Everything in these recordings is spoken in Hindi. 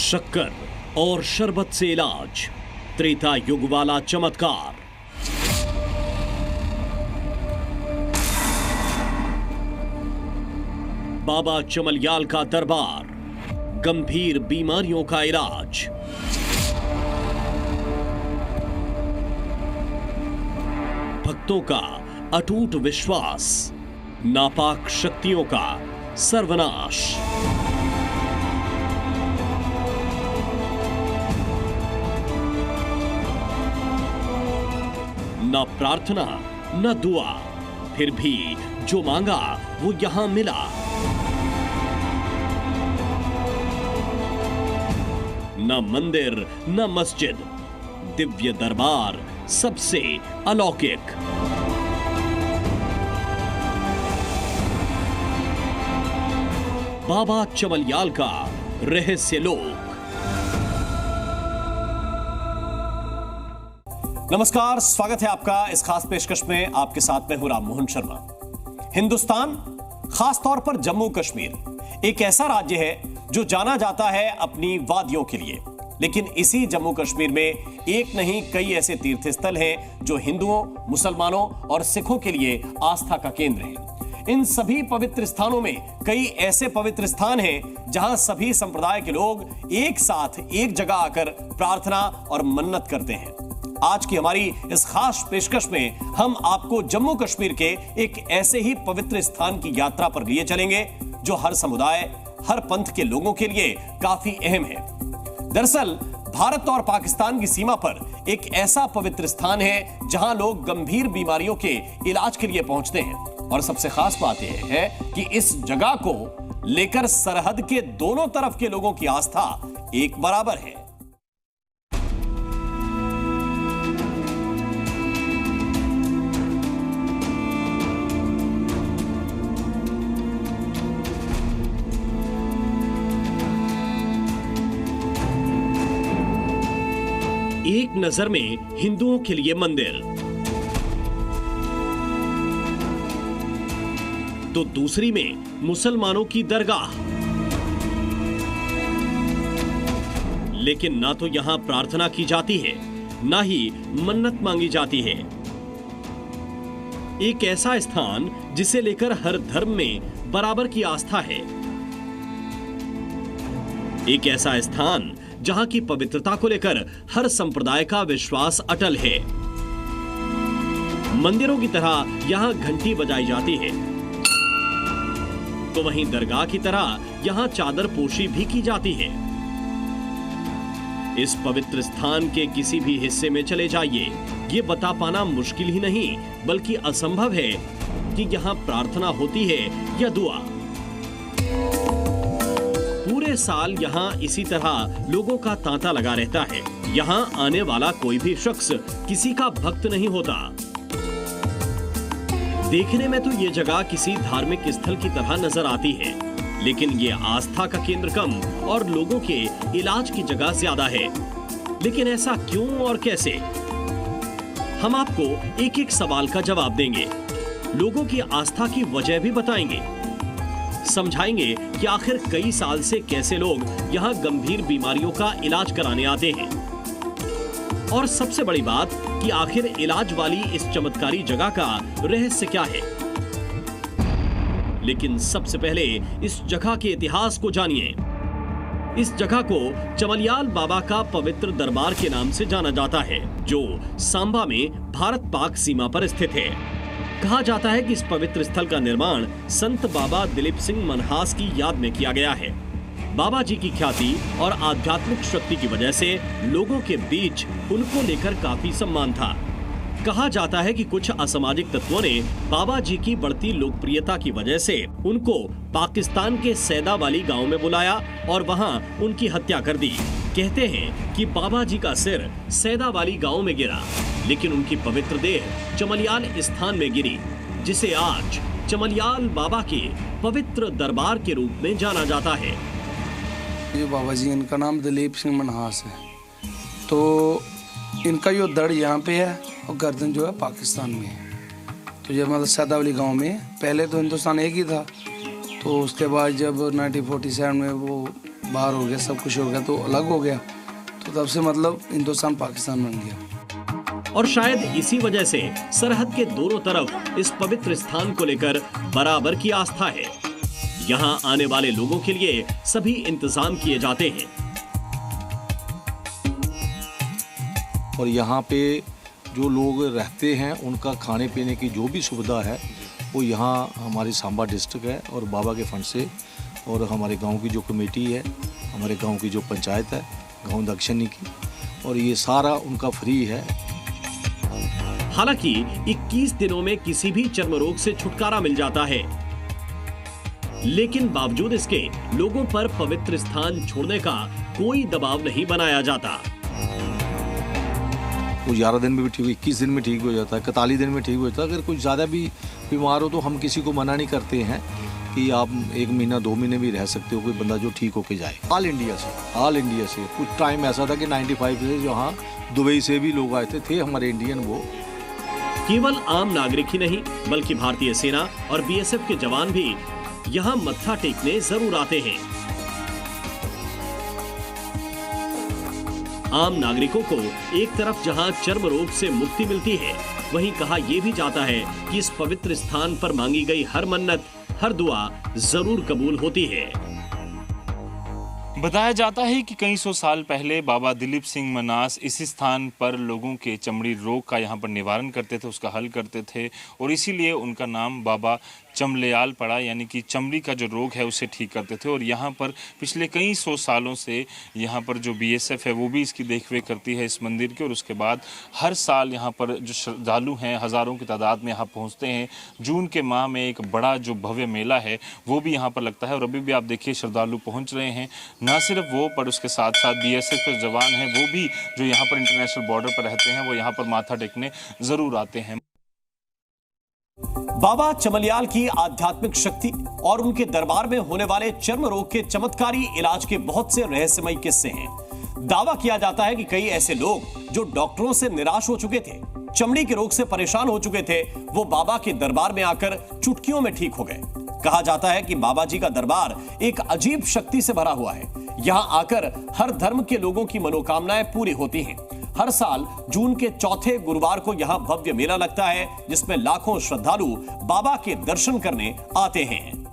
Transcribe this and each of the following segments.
शक्कर और शरबत से इलाज, त्रेता युग वाला चमत्कार। बाबा चमलयाल का दरबार, गंभीर बीमारियों का इलाज। भक्तों का अटूट विश्वास, नापाक शक्तियों का सर्वनाश। न प्रार्थना न दुआ, फिर भी जो मांगा वो यहां मिला। न मंदिर न मस्जिद, दिव्य दरबार सबसे अलौकिक। बाबा चमलयाल का रहस्य लोक। नमस्कार, स्वागत है आपका इस खास पेशकश में। आपके साथ मैं हूं राम मोहन शर्मा। हिंदुस्तान, खासतौर पर जम्मू कश्मीर एक ऐसा राज्य है जो जाना जाता है अपनी वादियों के लिए, लेकिन इसी जम्मू कश्मीर में एक नहीं कई ऐसे तीर्थ स्थल हैं जो हिंदुओं, मुसलमानों और सिखों के लिए आस्था का केंद्र हैं। इन सभी पवित्र स्थानों में कई ऐसे पवित्र स्थान हैं जहां सभी संप्रदाय के लोग एक साथ एक जगह आकर प्रार्थना और मन्नत करते हैं। आज की हमारी इस खास पेशकश में हम आपको जम्मू कश्मीर के एक ऐसे ही पवित्र स्थान की यात्रा पर लिए चलेंगे जो हर समुदाय, हर पंथ के लोगों के लिए काफी अहम है। दरअसल भारत और पाकिस्तान की सीमा पर एक ऐसा पवित्र स्थान है जहां लोग गंभीर बीमारियों के इलाज के लिए पहुंचते हैं। और सबसे खास बात यह है कि इस जगह को लेकर सरहद के दोनों तरफ के लोगों की आस्था एक बराबर है। एक नजर में हिंदुओं के लिए मंदिर, तो दूसरी में मुसलमानों की दरगाह। लेकिन ना तो यहां प्रार्थना की जाती है, ना ही मन्नत मांगी जाती है। एक ऐसा स्थान जिसे लेकर हर धर्म में बराबर की आस्था है। एक ऐसा स्थान जहां की पवित्रता को लेकर हर संप्रदाय का विश्वास अटल है। मंदिरों की तरह यहां घंटी बजाई जाती है, तो वहीं दरगाह की तरह यहां चादर पोशी भी की जाती है। इस पवित्र स्थान के किसी भी हिस्से में चले जाइए, ये बता पाना मुश्किल ही नहीं बल्कि असंभव है कि यहां प्रार्थना होती है या दुआ। पूरे साल यहां इसी तरह लोगों का तांता लगा रहता है। यहां आने वाला कोई भी शख्स किसी का भक्त नहीं होता। देखने में तो ये जगह किसी धार्मिक स्थल की तरह नजर आती है, लेकिन ये आस्था का केंद्र कम और लोगों के इलाज की जगह ज्यादा है। लेकिन ऐसा क्यों और कैसे? हम आपको एक एक सवाल का जवाब देंगे, लोगों की आस्था की वजह भी बताएंगे, समझाएंगे कि आखिर कई साल से कैसे लोग यहां गंभीर बीमारियों का इलाज कराने आते हैं। और सबसे बड़ी बात कि आखिर इलाज वाली इस चमत्कारी जगह का रहस्य क्या है। लेकिन सबसे पहले इस जगह के इतिहास को जानिए। इस जगह को चमलयाल बाबा का पवित्र दरबार के नाम से जाना जाता है, जो सांबा में भारत पाक सीमा पर स्थित है। कहा जाता है कि इस पवित्र स्थल का निर्माण संत बाबा दिलीप सिंह मनहास की याद में किया गया है। बाबा जी की ख्याति और आध्यात्मिक शक्ति की वजह से लोगों के बीच उनको लेकर काफी सम्मान था। कहा जाता है कि कुछ असामाजिक तत्वों ने बाबा जी की बढ़ती लोकप्रियता की वजह से उनको पाकिस्तान के सैदा वाली गांव में बुलाया और वहां उनकी हत्या कर दी। कहते हैं कि बाबा जी का सिर सैदा वाली गांव में गिरा, लेकिन उनकी पवित्र देह चमलयाल स्थान में गिरी, जिसे आज चमलयाल बाबा के पवित्र दरबार के रूप में जाना जाता है। ये बाबा जी, इनका नाम दिलीप सिंह मनहास है। तो इनका जो दड़ यहाँ पे है और गर्दन जो है पाकिस्तान में है। तो जब मतलब सैदावली गांव में, पहले तो हिंदुस्तान एक ही था, तो उसके बाद जब 1947 में वो बाहर हो गया, सब कुछ हो गया, तो अलग हो गया, तो तब से मतलब हिंदुस्तान पाकिस्तान बन गया। और शायद इसी वजह से सरहद के दोनों तरफ इस पवित्र स्थान को लेकर बराबर की आस्था है। यहाँ आने वाले लोगों के लिए सभी इंतजाम किए जाते हैं। और यहाँ पे जो लोग रहते हैं उनका खाने पीने की जो भी सुविधा है वो यहाँ हमारी सांबा डिस्ट्रिक्ट है और बाबा के फंड से, और हमारे गांव की जो कमेटी है, हमारे गांव की जो पंचायत है गांव दक्षिणी की, और ये सारा उनका फ्री है। हालांकि 21 दिनों में किसी भी चर्म रोग से छुटकारा मिल जाता है, लेकिन बावजूद इसके लोगों पर पवित्र स्थान छोड़ने का कोई दबाव नहीं बनाया जाता। वो 11 दिन में भी ठीक हो, 21 दिन में ठीक हो जाता है, 41 दिन में ठीक हो जाता है। अगर कुछ ज़्यादा भी बीमार हो तो हम किसी को मना नहीं करते हैं कि आप 1 महीना 2 महीने भी रह सकते हो, कोई बंदा जो ठीक होके जाए। ऑल इंडिया से कुछ टाइम ऐसा था कि 95 से जहाँ दुबई से भी लोग आए थे हमारे इंडियन। वो केवल आम नागरिक ही नहीं बल्कि भारतीय सेना और बीएसएफ के जवान भी यहाँ मत्था टेकने जरूर आते हैं। आम नागरिकों को एक तरफ जहां चर्म रोग से मुक्ति मिलती है, वहीं कहा यह भी जाता है कि इस पवित्र स्थान पर मांगी गई हर मन्नत, हर दुआ जरूर कबूल होती है। बताया जाता है कि कई सौ साल पहले बाबा दिलीप सिंह मन्हास इसी स्थान पर लोगों के चमड़ी रोग का यहाँ पर निवारण करते थे, उसका हल करते थे, और इसीलिए उनका नाम बाबा चमलेयाल पड़ा, यानी कि चमड़ी का जो रोग है उसे ठीक करते थे। और यहाँ पर पिछले कई सौ सालों से यहाँ पर जो बीएसएफ है वो भी इसकी देखरेख करती है इस मंदिर की। और उसके बाद हर साल यहाँ पर जो श्रद्धालु हैं हज़ारों की तादाद में यहाँ पहुँचते हैं। जून के माह में एक बड़ा जो भव्य मेला है वो भी यहाँ पर लगता है, और अभी भी आप देखिए श्रद्धालु पहुँच रहे हैं। ना सिर्फ वो, पर उसके साथ साथ बीएसएफ के जवान हैं वो भी जो यहाँ पर इंटरनेशनल बॉर्डर पर रहते हैं वो यहाँ पर माथा टेकने ज़रूर आते हैं। बाबा चमलियाल की आध्यात्मिक शक्ति और उनके दरबार में होने वाले चर्म रोग के चमत्कारी इलाज के बहुत से रहस्यमयी किस्से हैं। दावा किया जाता है कि कई ऐसे लोग जो डॉक्टरों से निराश हो चुके थे, चमड़ी के रोग से परेशान हो चुके थे, वो बाबा के दरबार में आकर चुटकियों में ठीक हो गए। कहा जाता है कि बाबा जी का दरबार एक अजीब शक्ति से भरा हुआ है। यहां आकर हर धर्म के लोगों की मनोकामनाएं पूरी होती हैं। हर साल जून के चौथे गुरुवार को यहां भव्य मेला लगता है, जिसमें लाखों श्रद्धालु बाबा के दर्शन करने आते हैं।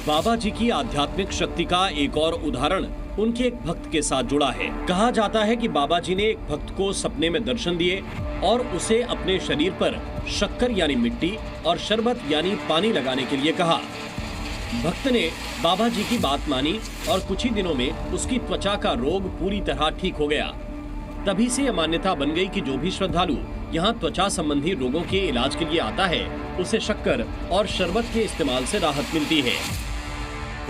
बाबा जी की आध्यात्मिक शक्ति का एक और उदाहरण उनके एक भक्त के साथ जुड़ा है। कहा जाता है कि बाबा जी ने एक भक्त को सपने में दर्शन दिए और उसे अपने शरीर पर शक्कर यानी मिट्टी और शरबत यानी पानी लगाने के लिए कहा। भक्त ने बाबा जी की बात मानी और कुछ ही दिनों में उसकी त्वचा का रोग पूरी तरह ठीक हो गया। तभी से यह मान्यता बन गई कि जो भी श्रद्धालु यहाँ त्वचा संबंधी रोगों के इलाज के लिए आता है, उसे शक्कर और शरबत के इस्तेमाल से राहत मिलती है।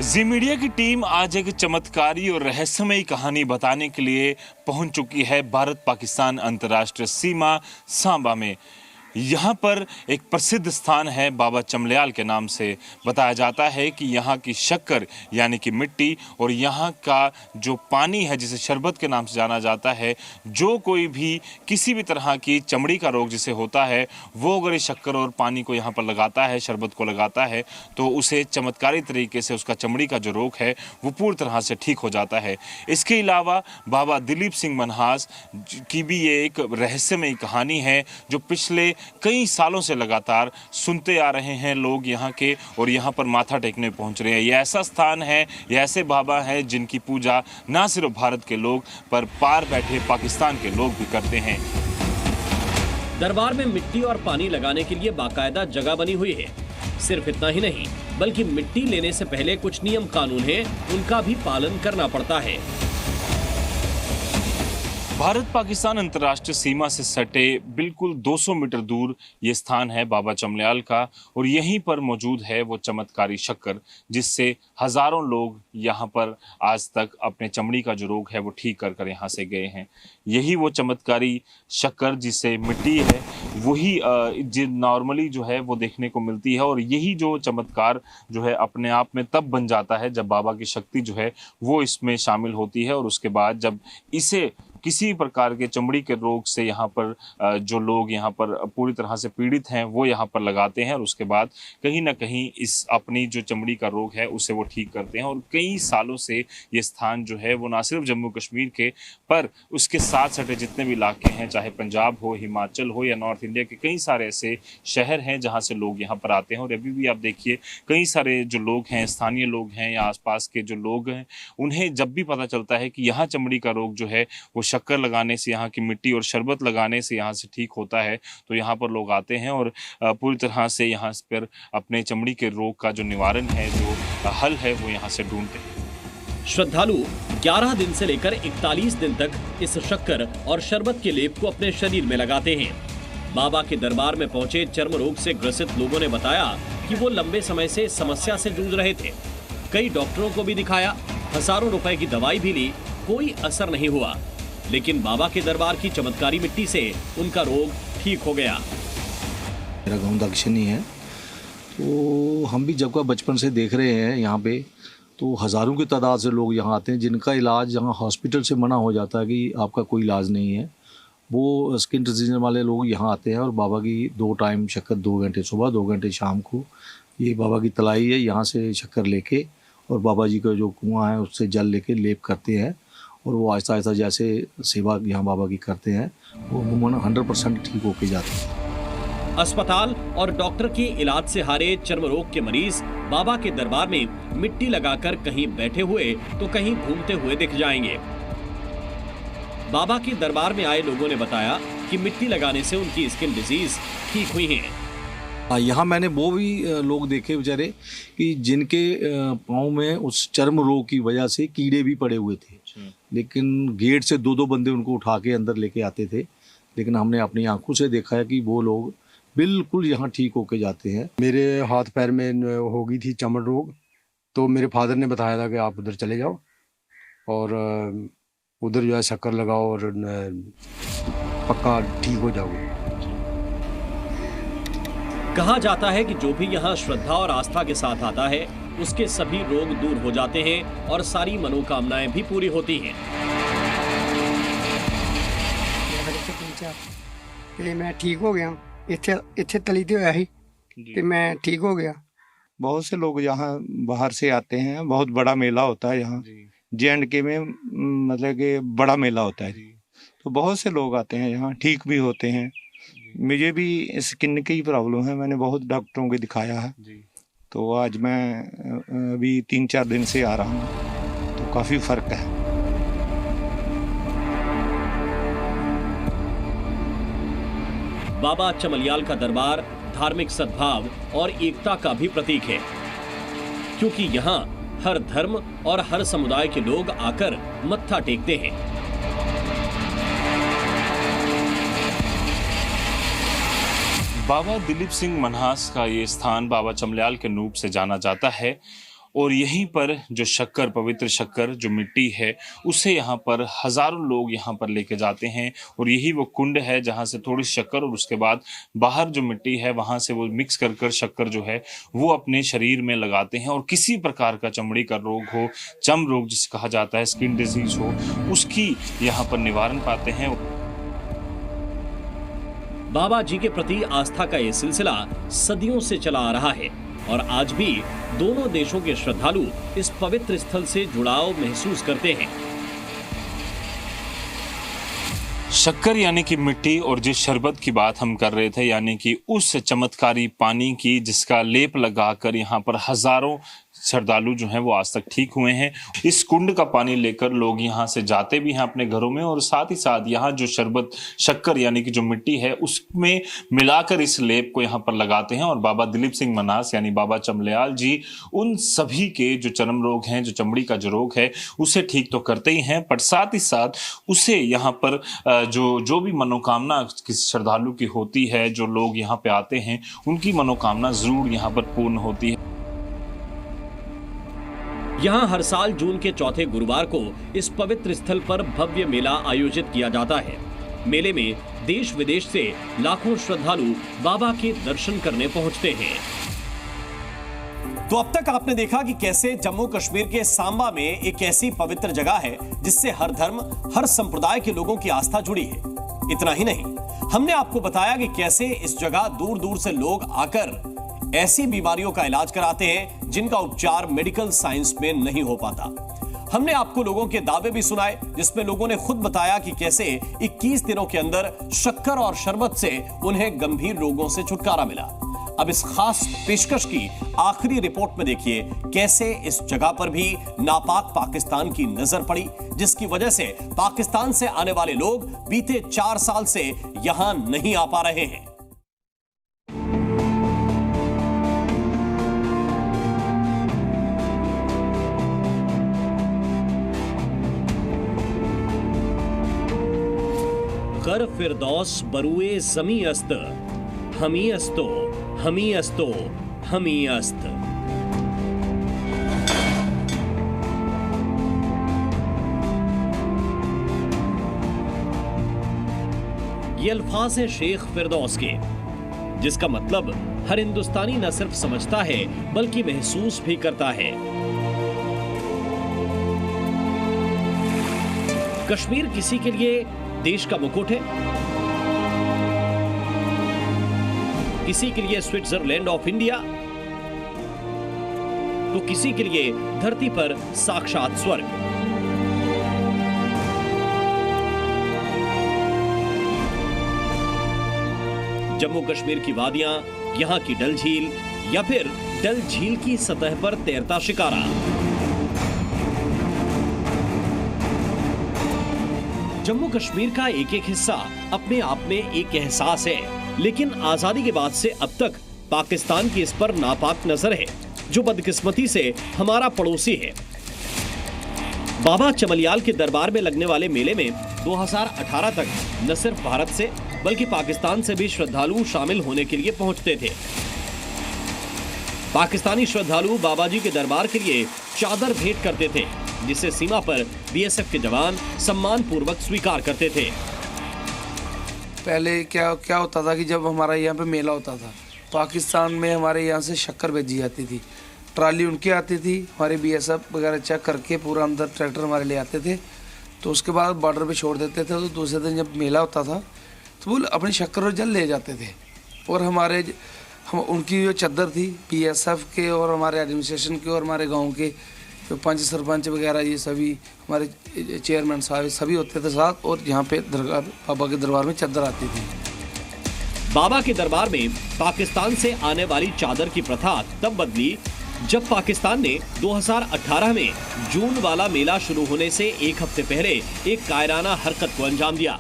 जी मीडिया की टीम आज एक चमत्कारी और रहस्यमयी कहानी बताने के लिए पहुंच चुकी है भारत पाकिस्तान अंतर्राष्ट्रीय सीमा सांबा में। यहाँ पर एक प्रसिद्ध स्थान है बाबा चमलेयाल के नाम से। बताया जाता है कि यहाँ की शक्कर यानी कि मिट्टी और यहाँ का जो पानी है जिसे शरबत के नाम से जाना जाता है, जो कोई भी किसी भी तरह की चमड़ी का रोग जिसे होता है वो अगर इस शक्कर और पानी को यहाँ पर लगाता है, शरबत को लगाता है, तो उसे चमत्कारी तरीके से उसका चमड़ी का जो रोग है वो पूरी तरह से ठीक हो जाता है। इसके अलावा बाबा दिलीप सिंह मन्हास की भी ये एक रहस्यमयी कहानी है जो पिछले कई सालों से लगातार सुनते आ रहे हैं लोग यहाँ के, और यहाँ पर माथा टेकने पहुँच रहे हैं। ये ऐसा स्थान है, ये ऐसे बाबा हैं जिनकी पूजा ना सिर्फ भारत के लोग पर पार बैठे पाकिस्तान के लोग भी करते हैं। दरबार में मिट्टी और पानी लगाने के लिए बाकायदा जगह बनी हुई है। सिर्फ इतना ही नहीं बल्कि मिट्टी लेने से पहले कुछ नियम कानून हैं, उनका भी पालन करना पड़ता है। भारत पाकिस्तान अंतर्राष्ट्रीय सीमा से सटे बिल्कुल 200 मीटर दूर ये स्थान है बाबा चमल्याल का, और यहीं पर मौजूद है वो चमत्कारी शक्कर जिससे हजारों लोग यहाँ पर आज तक अपने चमड़ी का जो रोग है वो ठीक कर कर यहाँ से गए हैं। यही वो चमत्कारी शक्कर जिसे मिट्टी है वही जो नॉर्मली जो है वो देखने को मिलती है, और यही जो चमत्कार जो है अपने आप में तब बन जाता है जब बाबा की शक्ति जो है वो इसमें शामिल होती है। और उसके बाद जब इसे किसी प्रकार के चमड़ी के रोग से यहाँ पर जो लोग यहाँ पर पूरी तरह से पीड़ित हैं वो यहाँ पर लगाते हैं, और उसके बाद कहीं ना कहीं इस अपनी जो चमड़ी का रोग है उसे वो ठीक करते हैं। और कई सालों से ये स्थान जो है वो ना सिर्फ जम्मू कश्मीर के पर उसके साथ सटे जितने भी इलाके हैं, चाहे पंजाब हो, हिमाचल हो या नॉर्थ इंडिया के कई सारे ऐसे शहर हैं जहाँ से लोग यहाँ पर आते हैं। और अभी भी आप देखिए कई सारे जो लोग हैं, स्थानीय लोग हैं या आसपास के जो लोग हैं, उन्हें जब भी पता चलता है कि यहाँ चमड़ी का रोग जो है वो शक्कर लगाने से, यहाँ की मिट्टी और शरबत लगाने से यहाँ से ठीक होता है, तो यहाँ पर लोग आते हैं और पूरी तरह से यहाँ पर अपने चमड़ी के रोग का जो निवारण है, जो हल है, वो यहाँ से ढूंढते हैं। श्रद्धालु 11 दिन से लेकर 41 दिन तक इस शक्कर और शरबत के लेप को अपने शरीर में लगाते हैं। बाबा के दरबार में पहुंचे चर्म रोग से ग्रसित लोगों ने बताया कि वो लंबे समय से समस्या से जूझ रहे थे। कई डॉक्टरों को भी दिखाया, हजारों रुपए की दवाई भी ली, कोई असर नहीं हुआ, लेकिन बाबा के दरबार की चमत्कारी मिट्टी से उनका रोग ठीक हो गया। मेरा गांव दक्षिणी है, तो हम भी जब का बचपन से देख रहे हैं यहाँ पे, तो हज़ारों की तादाद से लोग यहाँ आते हैं जिनका इलाज यहाँ हॉस्पिटल से मना हो जाता है कि आपका कोई इलाज नहीं है। वो स्किन डिजीज वाले लोग यहाँ आते हैं और बाबा की 2 टाइम शक्कर, 2 घंटे सुबह 2 घंटे शाम को, ये बाबा की तलाई है, यहाँ से शक्कर लेके और बाबा जी का जो कुआं है उससे जल लेके लेप करते हैं, और वो आहिस्ता आहिस्ता जैसे सेवा यहाँ बाबा की करते हैं वो अमूमन 100% ठीक होके जाते हैं। अस्पताल और डॉक्टर के इलाज से हारे चर्म रोग के मरीज बाबा के दरबार में मिट्टी लगाकर कहीं बैठे हुए तो कहीं घूमते हुए दिख जाएंगे। बाबा के दरबार में आए लोगों ने बताया कि मिट्टी लगाने से उनकी स्किन डिजीज ठीक हुई है। यहाँ मैंने वो भी लोग देखे बेचारे कि जिनके पाँव में उस चर्म रोग की वजह से कीड़े भी पड़े हुए थे, लेकिन गेट से 2-2 बंदे उनको उठा के अंदर लेके आते थे, लेकिन हमने अपनी आंखों से देखा है कि वो लोग बिल्कुल यहाँ ठीक होके जाते हैं। मेरे हाथ पैर में हो गई थी चमड़ रोग, तो मेरे फादर ने बताया था कि आप उधर चले जाओ और उधर जो है शक्कर लगाओ और पक्का ठीक हो जाओगे। कहा जाता है कि जो भी यहाँ श्रद्धा और आस्था के साथ आता है उसके सभी रोग दूर हो जाते हैं और सारी मनोकामनाएं भी पूरी होती हैं। मैं ठीक हो गया, इत्थे तली तो है ही कि मैं ठीक हो गया। बहुत से लोग यहाँ बाहर से आते हैं, बहुत बड़ा मेला होता है यहाँ J&K में, मतलब कि बड़ा मेला होता है, तो बहुत से लोग आते हैं यहाँ, ठीक भी होते हैं। मुझे भी स्किन की प्रॉब्लम है, मैंने बहुत डॉक्टरों को दिखाया है, तो आज मैं अभी 3-4 दिन से आ रहा हूँ, तो काफ़ी फर्क है। बाबा चमल्याल का दरबार धार्मिक सद्भाव और एकता का भी प्रतीक है, क्योंकि यहाँ हर धर्म और हर समुदाय के लोग आकर मत्था टेकते हैं। बाबा दिलीप सिंह मन्हास का ये स्थान बाबा चमल्याल के रूप से जाना जाता है, और यहीं पर जो शक्कर, पवित्र शक्कर जो मिट्टी है, उसे यहाँ पर हजारों लोग यहाँ पर लेके जाते हैं, और यही वो कुंड है जहाँ से थोड़ी शक्कर और उसके बाद बाहर जो मिट्टी है वहाँ से वो मिक्स कर कर शक्कर जो है वो अपने शरीर में लगाते हैं, और किसी प्रकार का चमड़ी का रोग हो, चर्म रोग जिसे कहा जाता है, स्किन डिजीज हो, उसकी यहाँ पर निवारण पाते हैं। बाबा जी के प्रति आस्था का ये सिलसिला सदियों से चला आ रहा है, और आज भी दोनों देशों के श्रद्धालु इस पवित्र स्थल से जुड़ाव महसूस करते हैं। शक्कर यानी कि मिट्टी, और जिस शरबत की बात हम कर रहे थे यानी कि उस चमत्कारी पानी की जिसका लेप लगाकर यहाँ पर हजारों श्रद्धालु जो हैं वो आज तक ठीक हुए हैं। इस कुंड का पानी लेकर लोग यहाँ से जाते भी हैं अपने घरों में, और साथ ही साथ यहाँ जो शरबत शक्कर यानी कि जो मिट्टी है उसमें मिलाकर इस लेप को यहाँ पर लगाते हैं। और बाबा दिलीप सिंह मन्हास यानी बाबा चमलियाल जी उन सभी के जो चर्म रोग हैं, जो चमड़ी का जो रोग है, उसे ठीक तो करते ही हैं, पर साथ ही साथ उसे यहाँ पर जो भी मनोकामना किसी श्रद्धालु की होती है, जो लोग यहाँ पे आते हैं उनकी मनोकामना जरूर यहाँ पर पूर्ण होती है। यहाँ हर साल जून के चौथे गुरुवार को इस पवित्र स्थल पर भव्य मेला आयोजित किया जाता है। मेले में देश विदेश से लाखों श्रद्धालु बाबा के दर्शन करने पहुंचते हैं। तो अब तक आपने देखा कि कैसे जम्मू कश्मीर के सांबा में एक ऐसी पवित्र जगह है जिससे हर धर्म, हर संप्रदाय के लोगों की आस्था जुड़ी है। इतना ही नहीं, हमने आपको बताया कि कैसे इस जगह दूर दूर से लोग आकर ऐसी बीमारियों का इलाज कराते हैं जिनका उपचार मेडिकल साइंस में नहीं हो पाता। हमने आपको लोगों के दावे भी सुनाए जिसमें लोगों ने खुद बताया कि कैसे 21 दिनों के अंदर शक्कर और शरबत से उन्हें गंभीर रोगों से छुटकारा मिला। अब इस खास पेशकश की आखिरी रिपोर्ट में देखिए कैसे इस जगह पर भी नापाक पाकिस्तान की नजर पड़ी, जिसकी वजह से पाकिस्तान से आने वाले लोग बीते 4 साल से यहां नहीं आ पा रहे हैं। गर फिरदौस बरुए जमी अस्त, हमी अस्तो, हमी अस्तो, हमी अस्त। ये अल्फाज है शेख फिरदौस के, जिसका मतलब हर हिंदुस्तानी न सिर्फ समझता है बल्कि महसूस भी करता है। कश्मीर किसी के लिए देश का मुकुट है, किसी के लिए स्विट्जरलैंड ऑफ इंडिया, तो किसी के लिए धरती पर साक्षात स्वर्ग। जम्मू कश्मीर की वादियां, यहां की डल झील या फिर डल झील की सतह पर तैरता शिकारा। जम्मू कश्मीर का एक एक हिस्सा अपने आप में एक एहसास है, लेकिन आजादी के बाद से अब तक पाकिस्तान की इस पर नापाक नजर है, जो बदकिस्मती से हमारा पड़ोसी है। बाबा चमलियाल के दरबार में लगने वाले मेले में 2018 तक न सिर्फ भारत से बल्कि पाकिस्तान से भी श्रद्धालु शामिल होने के लिए पहुंचते थे। पाकिस्तानी श्रद्धालु बाबा जी के दरबार के लिए चादर भेंट करते थे, जिसे सीमा पर बीएसएफ के जवान सम्मान पूर्वक स्वीकार करते थे। पहले क्या होता था कि जब हमारा यहाँ पे मेला होता था, पाकिस्तान में हमारे यहाँ से शक्कर भेजी जाती थी, ट्राली उनकी आती थी, हमारे बीएसएफ वगैरह चेक करके पूरा अंदर ट्रैक्टर हमारे ले आते थे, तो उसके बाद बॉर्डर पे छोड़ देते थे। तो दूसरे दिन जब मेला होता था तो वो अपनी शक्कर और जल ले जाते थे, और हम उनकी जो चद्दर थी बीएसएफ के और हमारे एडमिनिस्ट्रेशन के और हमारे गाँव के जो पंच सरपंच वगैरह ये सभी हमारे चेयरमैन साहब सभी होते थे साथ, और यहाँ पे दरगाह बाबा के दरबार में चादर आती थी। बाबा के दरबार में पाकिस्तान से आने वाली चादर की प्रथा तब बदली जब पाकिस्तान ने 2018 में जून वाला मेला शुरू होने से एक हफ्ते पहले एक कायराना हरकत को अंजाम दिया।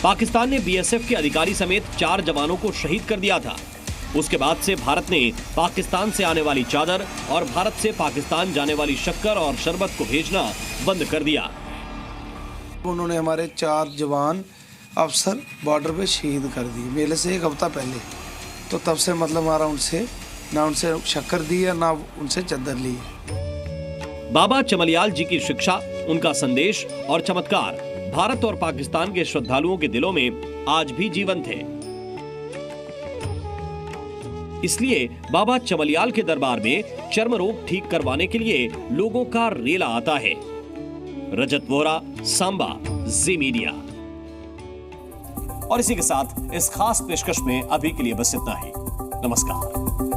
पाकिस्तान ने बीएसएफ के अधिकारी समेत 4 जवानों को शहीद कर दिया था। उसके बाद से भारत ने पाकिस्तान से आने वाली चादर और भारत से पाकिस्तान जाने वाली शक्कर और शरबत को भेजना बंद कर दिया। उन्होंने हमारे 4 जवान अफसर बॉर्डर पे शहीद कर दिए मेले से एक हफ्ता पहले। तो तब से मतलब हमारा उनसे शक्कर दी है ना उनसे चादर ली। बाबा चमलियाल जी की शिक्षा, उनका संदेश और चमत्कार भारत और पाकिस्तान के श्रद्धालुओं के दिलों में आज भी जीवंत है। इसलिए बाबा चमलियाल के दरबार में चर्म रोग ठीक करवाने के लिए लोगों का रेला आता है। रजत वोहरा, सांबा, जी मीडिया। और इसी के साथ इस खास पेशकश में अभी के लिए बस इतना ही। नमस्कार।